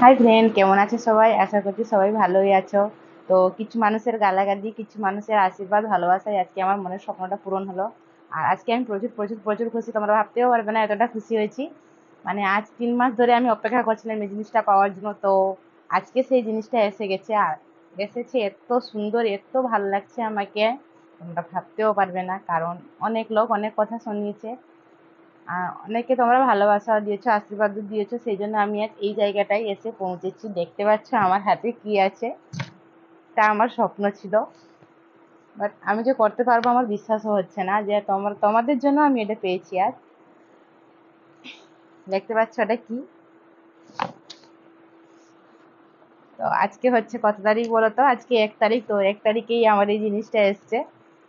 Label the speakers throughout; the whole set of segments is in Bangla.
Speaker 1: হাই ফ্রেন্ড, কেমন আছো সবাই? আশা করছি সবাই ভালোই আছো। তো কিছু মানুষের গালাগালি, কিছু মানুষের আশীর্বাদ, ভালোবাসায় আজকে আমার মনের স্বপ্নটা পূরণ হলো। আর আজকে আমি প্রচুর প্রচুর প্রচুর খুশি, তোমরা ভাবতেও পারবে না এতটা খুশি হয়েছি। মানে আজ 3 মাস ধরে আমি অপেক্ষা করছিলাম এই জিনিসটা পাওয়ার জন্য। তো আজকে সেই জিনিসটা এসে গেছে, আর এসেছে এত সুন্দর, এত ভালো লাগছে আমাকে, তোমরা ভাবতেও পারবে না। কারণ অনেক লোক অনেক কথা শুনিয়েছে, অনেকে তোমরা ভালোবাসা দিয়েছো, আশীর্বাদ দিয়েছো, সেই জন্য আমি আজ এই জায়গাটায় এসে পৌঁছেছি। দেখতে পাচ্ছ আমার হাতে কি আছে, তা আমার স্বপ্ন ছিল, বাট আমি যে করতে পারবো আমার বিশ্বাসও হচ্ছে না যে তোমাদের জন্য আমি এটা পেয়েছি আজ। দেখতে পাচ্ছ এটা কি? তো আজকে হচ্ছে কত তারিখ বলো তো? আজকে 1 তারিখ। তো 1 তারিখেই আমার এই জিনিসটা এসছে।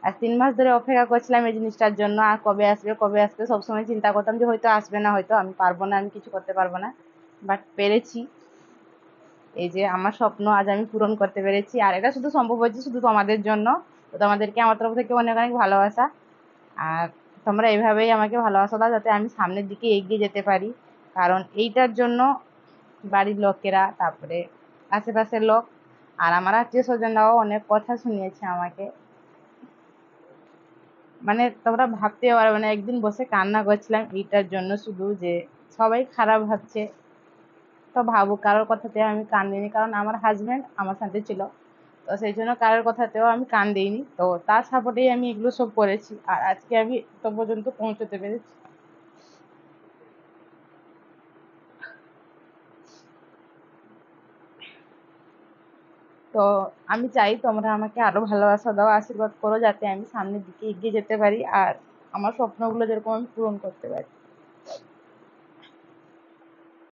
Speaker 1: আর 3 মাস ধরে অপেক্ষা করছিলাম এই জিনিসটার জন্য। আর কবে আসবে কবে আসবে সবসময় চিন্তা করতাম যে হয়তো আসবে না, হয়তো আমি পারবো না, আমি কিছু করতে পারবো না, বাট পেরেছি। এই যে আমার স্বপ্ন আজ আমি পূরণ করতে পেরেছি, আর এটা শুধু সম্ভব হয়েছে শুধু তোমাদের জন্য। তো তোমাদেরকে আমার তরফ থেকে অনেক অনেক ভালোবাসা। আর তোমরা এইভাবেই আমাকে ভালোবাসা দাও যাতে আমি সামনের দিকে এগিয়ে যেতে পারি। কারণ এইটার জন্য বাড়ির লোকেরা, তারপরে আশেপাশের লোক, আর আমার আত্মীয় স্বজনরাও অনেক কথা শুনিয়েছে আমাকে। মানে তোমরা ভাবতেও পারবে না, একদিন বসে কান্না করছিলাম এইটার জন্য শুধু, যে সবাই খারাপ ভাবছে। তো ভাবুক, কারোর কথাতে আমি কান দিইনি, কারণ আমার হাজবেন্ড আমার সাথে ছিল। তো সেই জন্য কারোর কথাতেও আমি কান দিইনি। তো তার সাপোর্টেই আমি এগুলো সব করেছি, আর আজকে আমি তো পর্যন্ত পৌঁছতে পেরেছি। তো আমি চাই তোমরা আমাকে আরো ভালোবাসা দাও, আশীর্বাদ করো যাতে আমি সামনের দিকে এগিয়ে যেতে পারি, আর আমার স্বপ্নগুলো যেরকম আমি পূরণ করতে পারি।